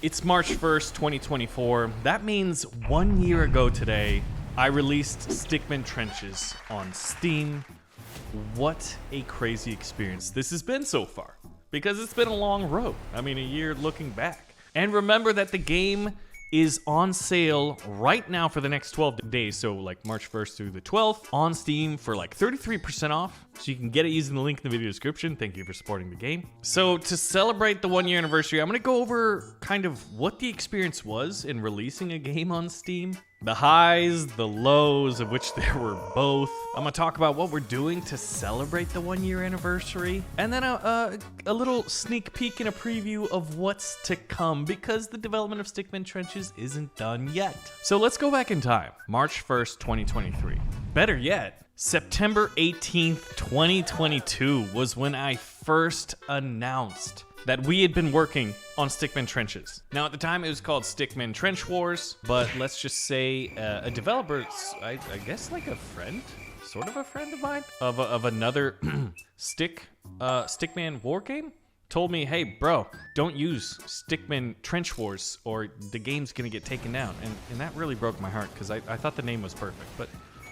It's March 1st, 2024. That means 1 year ago today, I released Stickman Trenches on Steam. What a crazy experience this has been so far, because it's been a long road. I mean, a year looking back. And remember that the game is on sale right now for the next 12 days, so like March 1st through the 12th, on Steam for like 33% off, so you can get it using the link in the video description. Thank you for supporting the game. So to celebrate the 1 year anniversary, I'm gonna go over kind of what the experience was in releasing a game on Steam, the highs, the lows, of which there were both. I'm gonna talk about what we're doing to celebrate the 1 year anniversary, and then a little sneak peek and a preview of what's to come, because the development of Stickman Trenches isn't done yet. So let's go back in time. March 1st, 2023. Better yet, September 18th, 2022 was when I first announced that we had been working on Stickman Trenches. Now, at the time, it was called Stickman Trench Wars, but let's just say a developer, I guess like a friend, sort of a friend of mine, of another Stickman war game, told me, hey, bro, don't use Stickman Trench Wars or the game's gonna get taken down. And that really broke my heart, because I thought the name was perfect, but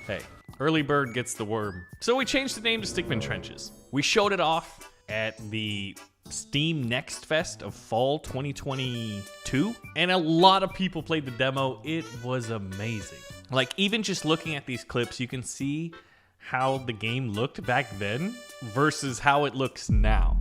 hey, early bird gets the worm. So we changed the name to Stickman Trenches. We showed it off at the Steam Next Fest of fall 2022, and a lot of people played the demo. It was amazing. Like, even just looking at these clips, you can see how the game looked back then versus how it looks now.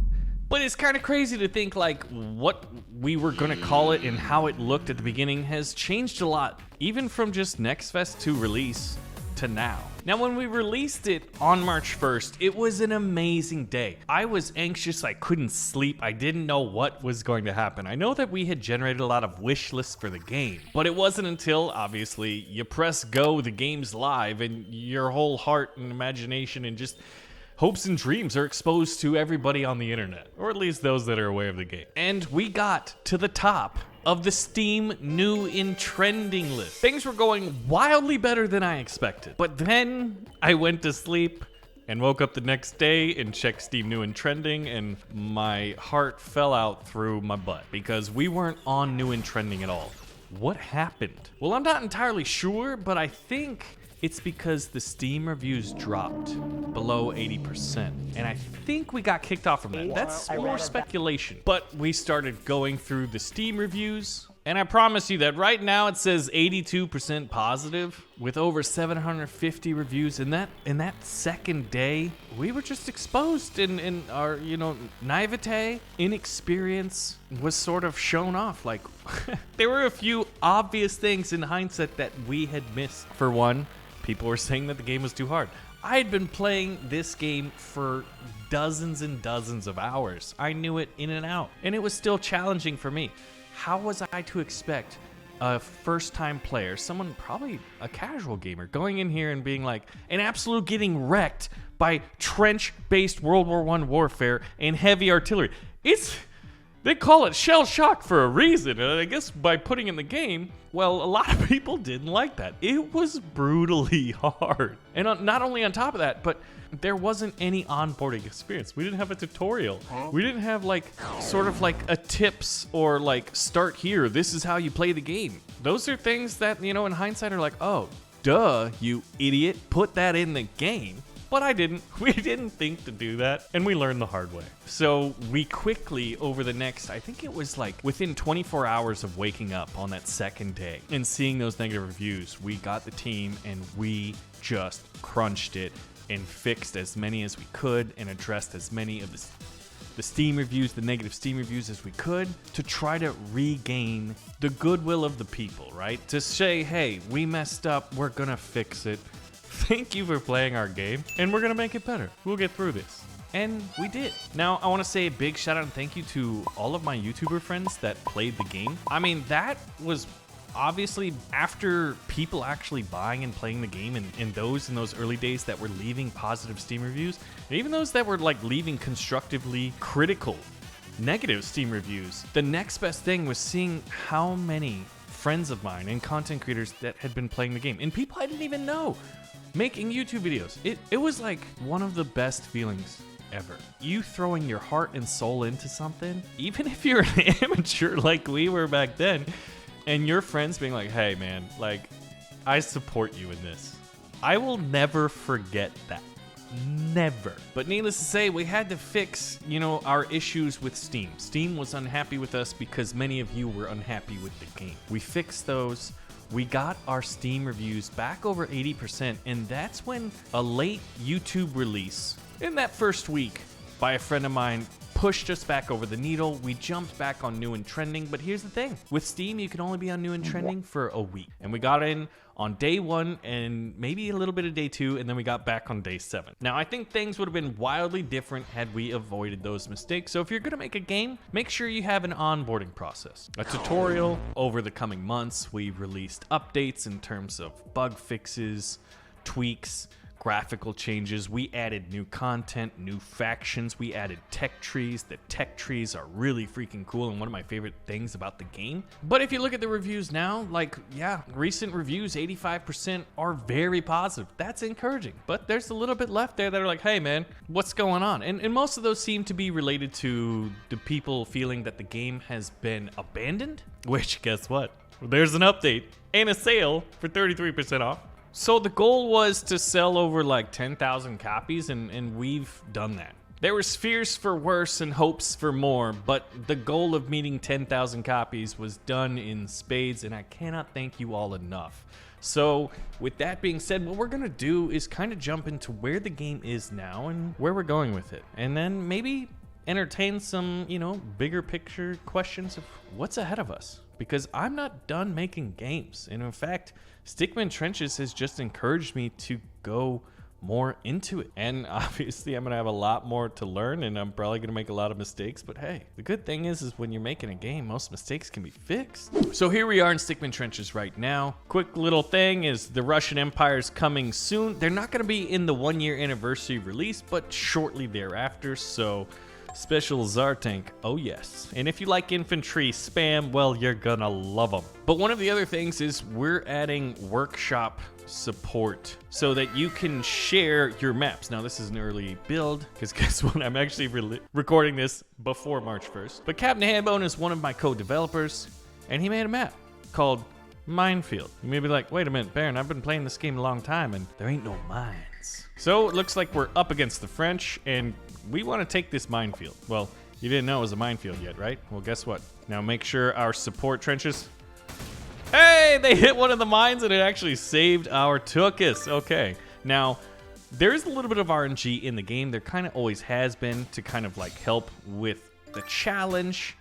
But it's kind of crazy to think like what we were gonna call it and how it looked at the beginning has changed a lot, even from just Next Fest to release to now. Now, when we released it on March 1st, it was an amazing day. I was anxious, I couldn't sleep, I didn't know what was going to happen. I know that we had generated a lot of wish lists for the game, but it wasn't until, obviously, you press go, the game's live, and your whole heart and imagination and just hopes and dreams are exposed to everybody on the internet, or at least those that are aware of the game. And we got to the top of the Steam new in trending list. Things were going wildly better than I expected. But then I went to sleep and woke up the next day and checked Steam new and trending, and my heart fell out through my butt because we weren't on new and trending at all. What happened? Well, I'm not entirely sure, but I think it's because the Steam reviews dropped below 80%. And I think we got kicked off from that. That's more speculation. But we started going through the Steam reviews, and I promise you that right now it says 82% positive with over 750 reviews. And that second day, we were just exposed, in our, naivete, inexperience was sort of shown off. Like, there were a few obvious things in hindsight that we had missed. For one, people were saying that the game was too hard. I had been playing this game for dozens and dozens of hours. I knew it in and out, and it was still challenging for me. How was I to expect a first-time player, someone probably a casual gamer, going in here and being like an absolute getting wrecked by trench-based World War I warfare and heavy artillery? They call it shell shock for a reason, and I guess by putting in the game, well, a lot of people didn't like that. It was brutally hard. And not only on top of that, but there wasn't any onboarding experience. We didn't have a tutorial. We didn't have sort of a tips or start here, this is how you play the game. Those are things that, in hindsight are like, oh, duh, you idiot, put that in the game. But I didn't. We didn't think to do that, and we learned the hard way. So we quickly, over the next, I think it was within 24 hours of waking up on that second day and seeing those negative reviews, we got the team and we just crunched it and fixed as many as we could and addressed as many of the Steam reviews, the negative Steam reviews as we could, to try to regain the goodwill of the people, right? To say, hey, we messed up, we're gonna fix it. Thank you for playing our game, and we're gonna make it better. We'll get through this. And we did. Now, I want to say a big shout out and thank you to all of my YouTuber friends that played the game. I mean, that was obviously after people actually buying and playing the game, and in those early days that were leaving positive Steam reviews, and even those that were leaving constructively critical negative Steam reviews. The next best thing was seeing how many friends of mine and content creators that had been playing the game, and people I didn't even know, making YouTube videos. It was one of the best feelings ever. You throwing your heart and soul into something, even if you're an amateur like we were back then, and your friends being like, hey man, like, I support you in this. I will never forget that. Never. But needless to say, we had to fix, our issues with Steam. Steam was unhappy with us because many of you were unhappy with the game. We fixed those. We got our Steam reviews back over 80%, and that's when a late YouTube release in that first week by a friend of mine pushed us back over the needle. We jumped back on new and trending, but here's the thing. With Steam, you can only be on new and trending for a week. And we got in on day 1 and maybe a little bit of day 2, and then we got back on day 7. Now, I think things would have been wildly different had we avoided those mistakes. So if you're gonna make a game, make sure you have an onboarding process. A tutorial. Over the coming months, we released updates in terms of bug fixes, tweaks, graphical changes. We added new content, new factions. We added tech trees. The tech trees are really freaking cool and one of my favorite things about the game. But if you look at the reviews now, recent reviews, 85% are very positive. That's encouraging. But there's a little bit left there that are like, hey man, what's going on? And most of those seem to be related to the people feeling that the game has been abandoned, which guess what? There's an update and a sale for 33% off. So the goal was to sell over 10,000 copies, and we've done that. There was fears for worse and hopes for more, but the goal of meeting 10,000 copies was done in spades, and I cannot thank you all enough. So with that being said, what we're gonna do is kind of jump into where the game is now and where we're going with it, and then maybe entertain some, bigger picture questions of what's ahead of us. Because I'm not done making games. And in fact, Stickman Trenches has just encouraged me to go more into it. And obviously I'm gonna have a lot more to learn, and I'm probably gonna make a lot of mistakes, but hey, the good thing is when you're making a game, most mistakes can be fixed. So here we are in Stickman Trenches right now. Quick little thing is the Russian Empire is coming soon. They're not gonna be in the 1-year anniversary release, but shortly thereafter, so special Tsar tank, oh yes. And if you like infantry spam, well, you're gonna love them. But one of the other things is we're adding workshop support so that you can share your maps. Now this is an early build, because guess what? I'm actually recording this before March 1st. But Captain Hambone is one of my co-developers, and he made a map called Minefield. You may be like, wait a minute, Baron, I've been playing this game a long time, and there ain't no mines. So it looks like we're up against the French, and we want to take this minefield. Well, you didn't know it was a minefield yet, right? Well, guess what? Now make sure our support trenches... Hey, they hit one of the mines and it actually saved our Tukus. Okay, now there's a little bit of RNG in the game. There kind of always has been to kind of help with the challenge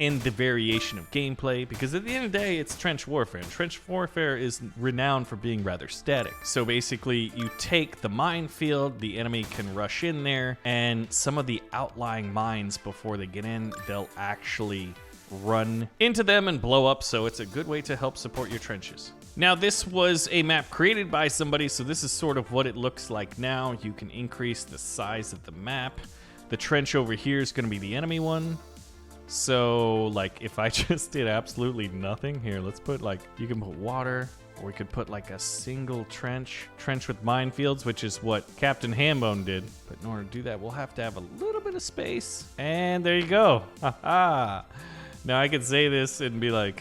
and the variation of gameplay, because at the end of the day, it's trench warfare, and trench warfare is renowned for being rather static. So basically, you take the minefield, the enemy can rush in there, and some of the outlying mines before they get in, they'll actually run into them and blow up, so it's a good way to help support your trenches. Now, this was a map created by somebody, so this is sort of what it looks like now. You can increase the size of the map. The trench over here is going to be the enemy one. So if I just did absolutely nothing here, let's put you can put water, or we could put a single trench with minefields, which is what Captain Hambone did. But in order to do that, we'll have to have a little bit of space. And there you go. Haha. Now I could say this and be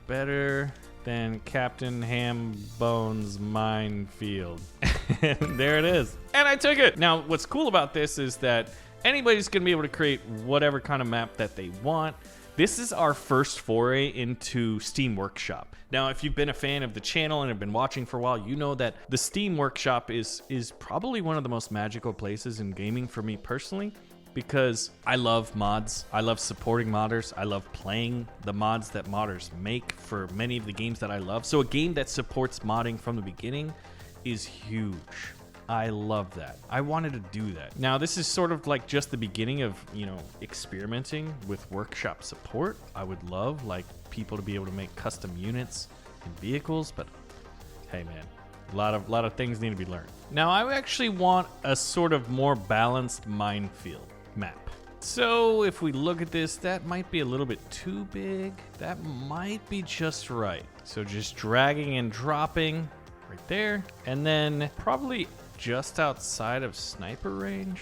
better than Captain Hambone's minefield. And there it is. And I took it. Now what's cool about this is that anybody's going to be able to create whatever kind of map that they want. This is our first foray into Steam Workshop. Now, if you've been a fan of the channel and have been watching for a while, you know that the Steam Workshop is probably one of the most magical places in gaming for me personally, because I love mods. I love supporting modders. I love playing the mods that modders make for many of the games that I love. So a game that supports modding from the beginning is huge. I love that. I wanted to do that. Now, this is sort of just the beginning of, experimenting with workshop support. I would love people to be able to make custom units and vehicles, but hey man, a lot of things need to be learned. Now, I actually want a sort of more balanced minefield map. So if we look at this, that might be a little bit too big. That might be just right. So just dragging and dropping right there, and then probably just outside of sniper range.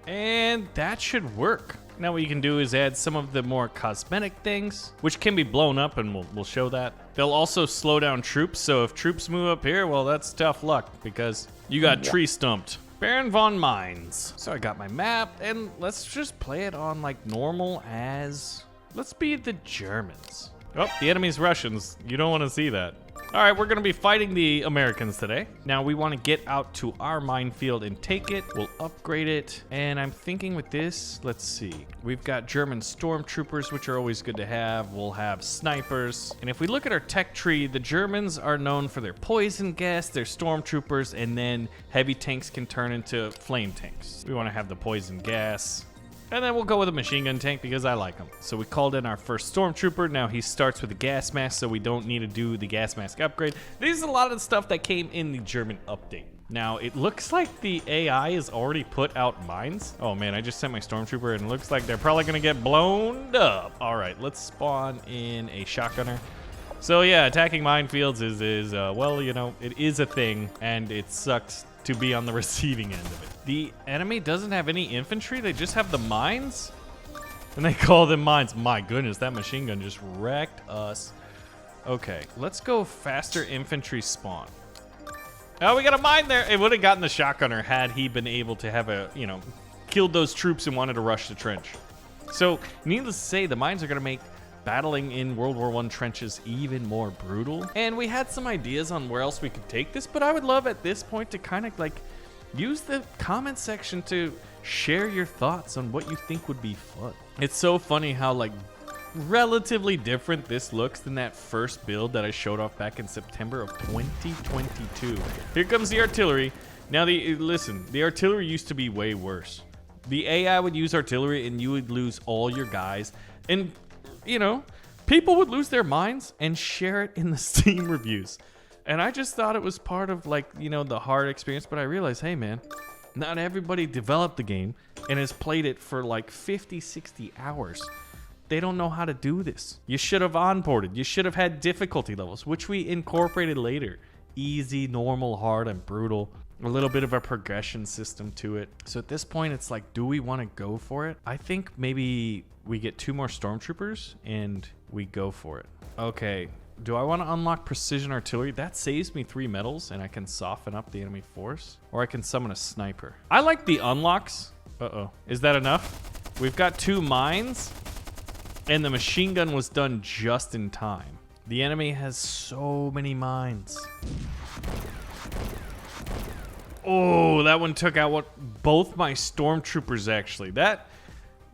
And that should work. Now what you can do is add some of the more cosmetic things, which can be blown up, and we'll show that. They'll also slow down troops, so if troops move up here, well, that's tough luck because you got tree stumped. BaronVonGames. So I got my map, and let's just play it on like normal as... Let's be the Germans. Oh, the enemy's Russians. You don't want to see that. All right, we're gonna be fighting the Americans today. Now we want to get out to our minefield and take it. We'll upgrade it. And I'm thinking with this, let's see. We've got German stormtroopers, which are always good to have. We'll have snipers. And if we look at our tech tree, the Germans are known for their poison gas, their stormtroopers, and then heavy tanks can turn into flame tanks. We want to have the poison gas. And then we'll go with a machine gun tank because I like them. So we called in our first stormtrooper. Now he starts with a gas mask, so we don't need to do the gas mask upgrade. This is a lot of the stuff that came in the German update. Now it looks like the AI has already put out mines. Oh man, I just sent my stormtrooper and it looks like they're probably gonna get blown up. All right, let's spawn in a shotgunner. So yeah, attacking minefields is well, you know, it is a thing and it sucks to be on the receiving end of it. The enemy doesn't have any infantry, they just have the mines? And they call them mines. My goodness, that machine gun just wrecked us. Okay, let's go faster infantry spawn. Oh, we got a mine there. It would have gotten the shotgunner had he been able to have a, you know, killed those troops and wanted to rush the trench. So, needless to say, the mines are gonna make battling in World War I trenches even more brutal. And we had some ideas on where else we could take this, but I would love at this point to kind of like use the comment section to share your thoughts on what you think would be fun. It's so funny how like relatively different this looks than that first build that I showed off back in September of 2022. Here comes the artillery. Now listen, the artillery used to be way worse. The AI would use artillery and you would lose all your guys, and you know, people would lose their minds and share it in the Steam reviews. And I just thought it was part of like, you know, the hard experience, but I realized, hey man, not everybody developed the game and has played it for like 50, 60 hours. They don't know how to do this. You should have onboarded. You should have had difficulty levels, which we incorporated later. Easy, normal, hard, and brutal. A little bit of a progression system to it. So at this point, it's like, do we want to go for it? I think maybe we get 2 more stormtroopers and we go for it. Okay, do I want to unlock precision artillery? That saves me 3 medals and I can soften up the enemy force. Or I can summon a sniper. I like the unlocks. Uh-oh, is that enough? We've got 2 mines and the machine gun was done just in time. The enemy has so many mines. Oh, that one took out both my stormtroopers actually. That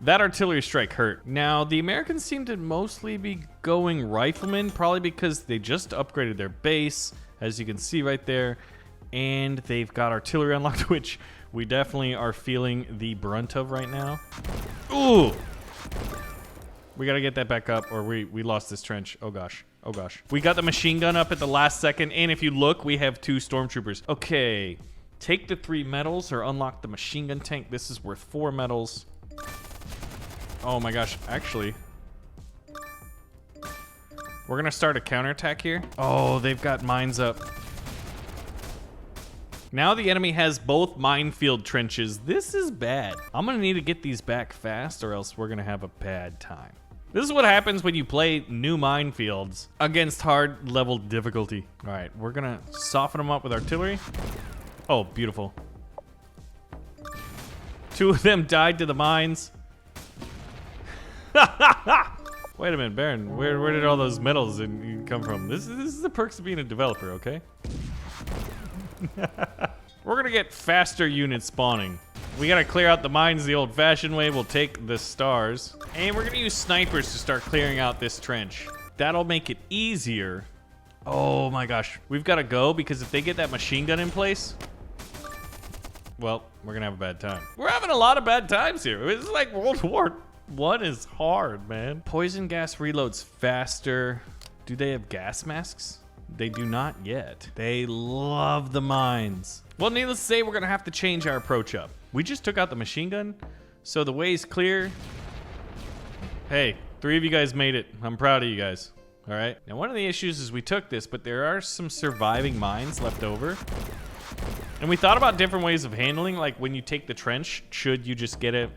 artillery strike hurt. Now, the Americans seem to mostly be going riflemen, probably because they just upgraded their base, as you can see right there, and they've got artillery unlocked, which we definitely are feeling the brunt of right now. Ooh! We gotta get that back up, or we lost this trench. Oh gosh. Oh gosh. We got the machine gun up at the last second, and if you look, we have 2 stormtroopers. Okay. Take the 3 medals or unlock the machine gun tank. This is worth 4 medals. Oh my gosh, actually. We're gonna start a counterattack here. Oh, they've got mines up. Now the enemy has both minefield trenches. This is bad. I'm gonna need to get these back fast or else we're gonna have a bad time. This is what happens when you play new minefields against hard level difficulty. All right, we're gonna soften them up with artillery. Oh, beautiful. 2 of them died to the mines. Wait a minute, Baron. Where did all those medals come from? This is the perks of being a developer, okay? We're gonna get faster units spawning. We gotta clear out the mines the old-fashioned way. We'll take the stars. And we're gonna use snipers to start clearing out this trench. That'll make it easier. Oh my gosh. We've gotta go because if they get that machine gun in place, well, we're gonna have a bad time. We're having a lot of bad times here. It's like World War I is hard, man. Poison gas reloads faster. Do they have gas masks? They do not yet. They love the mines. Well, needless to say, we're gonna have to change our approach up. We just took out the machine gun, so the way's clear. Hey, 3 of you guys made it. I'm proud of you guys. All right. Now, one of the issues is we took this, but there are some surviving mines left over. And we thought about different ways of handling, like when you take the trench, should you just get it,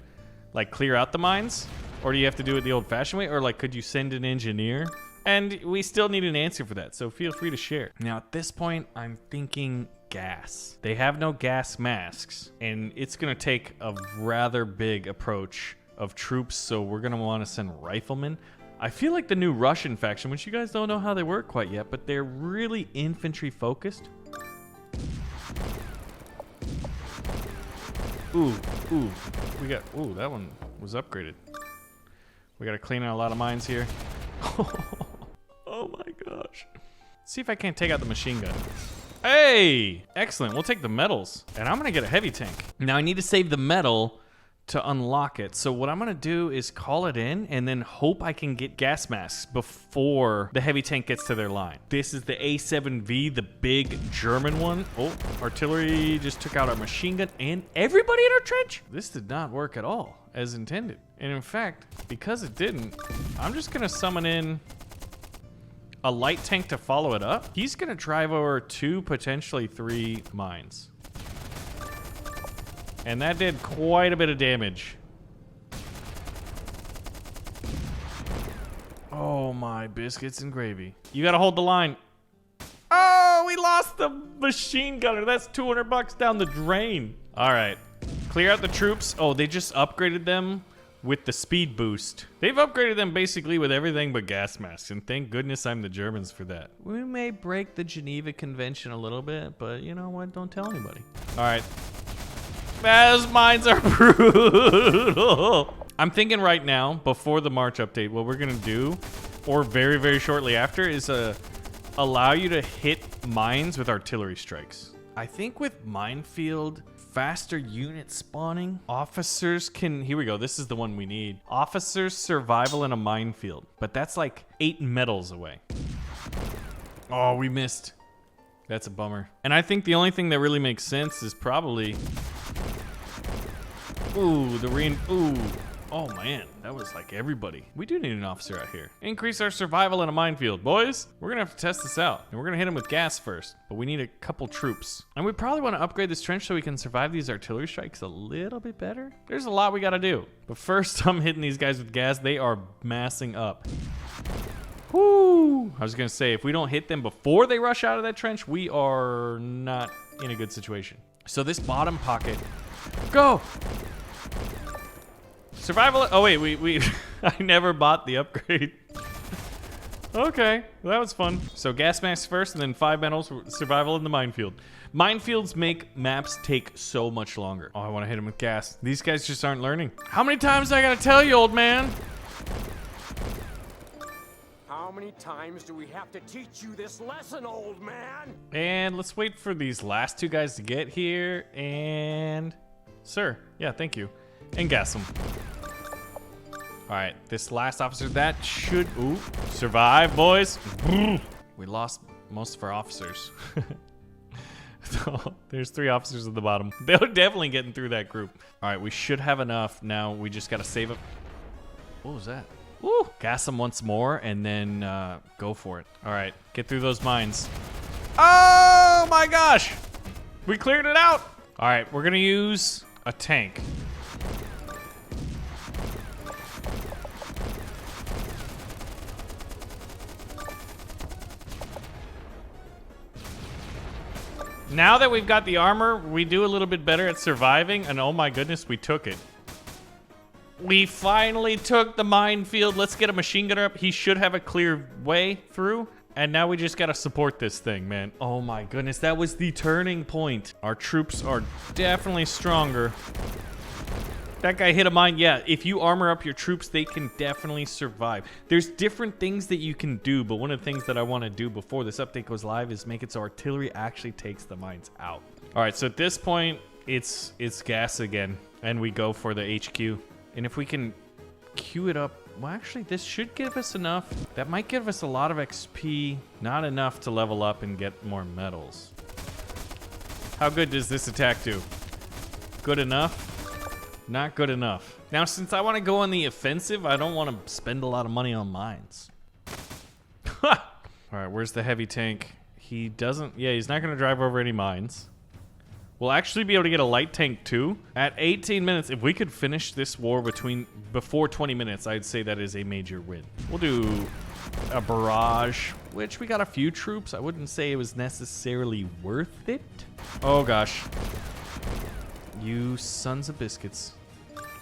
like clear out the mines? Or do you have to do it the old-fashioned way? Or like, could you send an engineer? And we still need an answer for that, so feel free to share. Now at this point, I'm thinking gas. They have no gas masks, and it's gonna take a rather big approach of troops, so we're gonna wanna send riflemen. I feel like the new Russian faction, which you guys don't know how they work quite yet, but they're really infantry focused. Ooh, we got, that one was upgraded. We gotta clean out a lot of mines here. Oh my gosh. Let's see if I can't take out the machine gun. Hey, excellent, we'll take the metals. And I'm gonna get a heavy tank. Now I need to save the metal to unlock it. So what I'm gonna do is call it in and then hope I can get gas masks before the heavy tank gets to their line. This is the A7V, the big German one. Oh, artillery just took out our machine gun and everybody in our trench. This did not work at all as intended. And in fact, because it didn't, I'm just gonna summon in a light tank to follow it up. He's gonna drive over 2, potentially 3 mines. And that did quite a bit of damage. Oh my biscuits and gravy. You gotta hold the line. Oh, we lost the machine gunner. That's 200 bucks down the drain. All right, clear out the troops. Oh, they just upgraded them with the speed boost. They've upgraded them basically with everything but gas masks, and thank goodness I'm the Germans for that. We may break the Geneva Convention a little bit, but you know what? Don't tell anybody. All right. Those mines are brutal. I'm thinking right now, before the March update, what we're gonna do, or very, very shortly after, is allow you to hit mines with artillery strikes. I think with minefield, faster unit spawning, officers can, here we go, this is the one we need. Officers survival in a minefield, but that's like 8 metals away. Oh, we missed. That's a bummer. And I think the only thing that really makes sense is probably, oh man, that was like everybody. We do need an officer out here. Increase our survival in a minefield. Boys, we're gonna have to test this out. And we're gonna hit him with gas first, but we need a couple troops. And we probably wanna upgrade this trench so we can survive these artillery strikes a little bit better. There's a lot we gotta do. But first, I'm hitting these guys with gas. They are massing up. Whoo! I was gonna say, if we don't hit them before they rush out of that trench, we are not in a good situation. So this bottom pocket, go! Survival, oh wait, we I never bought the upgrade. Okay, well, that was fun. So gas masks first and then 5 metals, survival in the minefield. Minefields make maps take so much longer. Oh, I wanna hit him with gas. These guys just aren't learning. How many times do I gotta tell you, old man? How many times do we have to teach you this lesson, old man? And let's wait for these last 2 guys to get here and... Sir, yeah, thank you. And gas them. All right, this last officer, that should, ooh, survive, boys. We lost most of our officers. So, there's 3 officers at the bottom. They're definitely getting through that group. All right, we should have enough. Now we just gotta save up. What was that? Woo! Gas them once more and then go for it. All right, get through those mines. Oh my gosh! We cleared it out! All right, we're gonna use a tank. Now that we've got the armor, we do a little bit better at surviving, and oh my goodness, we took it. We finally took the minefield. Let's get a machine gunner up. He should have a clear way through, and now we just gotta support this thing, man. Oh my goodness, that was the turning point. Our troops are definitely stronger. That guy hit a mine. Yeah, if you armor up your troops, they can definitely survive. There's different things that you can do, but one of the things that I want to do before this update goes live is make it so artillery actually takes the mines out. All right, so at this point, it's gas again, and we go for the HQ. And if we can queue it up, well, actually, this should give us enough. That might give us a lot of XP, not enough to level up and get more medals. How good does this attack do? Good enough? Not good enough. Now, since I want to go on the offensive, I don't want to spend a lot of money on mines. All right, where's the heavy tank? He doesn't, yeah, he's not going to drive over any mines. we'll actually be able to get a light tank too. At 18 minutes, if we could finish this war before 20 minutes, I'd say that is a major win. We'll do a barrage, which we got a few troops. I wouldn't say it was necessarily worth it. Oh gosh. You sons of biscuits.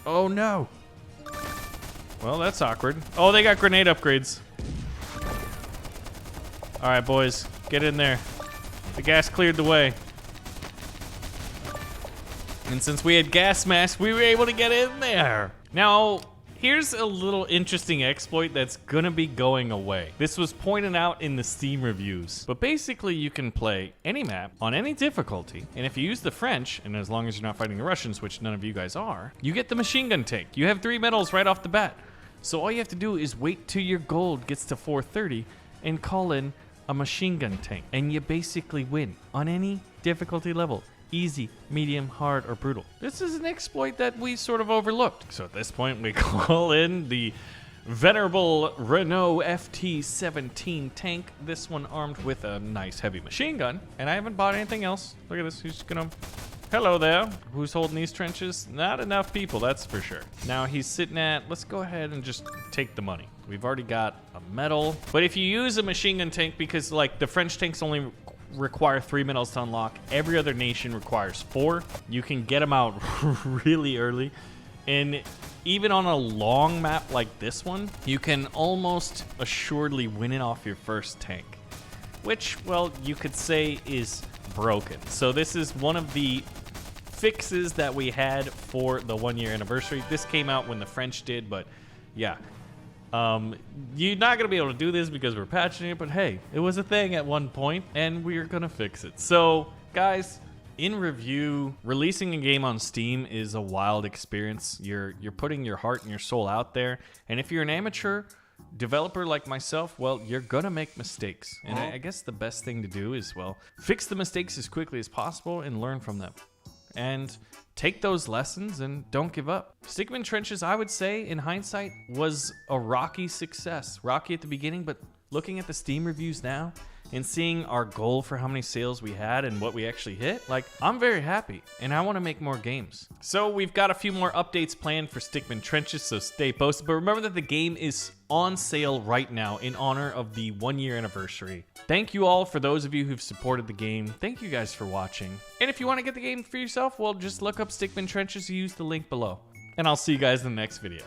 Oh no. Well, that's awkward. Oh, they got grenade upgrades. All right, boys, get in there. The gas cleared the way. And since we had gas masks, we were able to get in there. Now, here's a little interesting exploit that's gonna be going away. This was pointed out in the Steam reviews. But basically, you can play any map on any difficulty. And if you use the French, and as long as you're not fighting the Russians, which none of you guys are, you get the machine gun tank. You have 3 medals right off the bat. So all you have to do is wait till your gold gets to 430 and call in a machine gun tank. And you basically win on any difficulty level. Easy, medium, hard, or brutal. This is an exploit that we sort of overlooked. So at this point, we call in the venerable Renault FT-17 tank. This one armed with a nice heavy machine gun. And I haven't bought anything else. Look at this. He's gonna... Hello there. Who's holding these trenches? Not enough people, that's for sure. Now he's sitting at... Let's go ahead and just take the money. We've already got a medal. But if you use a machine gun tank, because like the French tanks only require 3 medals to unlock, every other nation requires 4. You can get them out really early. And even on a long map like this one, you can almost assuredly win it off your first tank. Which, well, you could say is broken. So this is one of the fixes that we had for the 1-year anniversary. This came out when the French did, but yeah. You're not gonna be able to do this because we're patching it, but hey, it was a thing at one point and we're gonna fix it. So guys, in review, releasing a game on Steam is a wild experience. You're putting your heart and your soul out there. And if you're an amateur developer like myself, well, you're gonna make mistakes. And I guess the best thing to do is, well, fix the mistakes as quickly as possible and learn from them. And take those lessons and don't give up. Stickman Trenches, I would say, in hindsight, was a rocky success. Rocky at the beginning, but looking at the Steam reviews now and seeing our goal for how many sales we had and what we actually hit, like, I'm very happy and I want to make more games. So we've got a few more updates planned for Stickman Trenches, so stay posted. But remember that the game is on sale right now in honor of the 1-year anniversary. Thank you all for those of you who've supported the game. Thank you guys for watching. And if you want to get the game for yourself, well, just look up Stickman Trenches and use the link below. And I'll see you guys in the next video.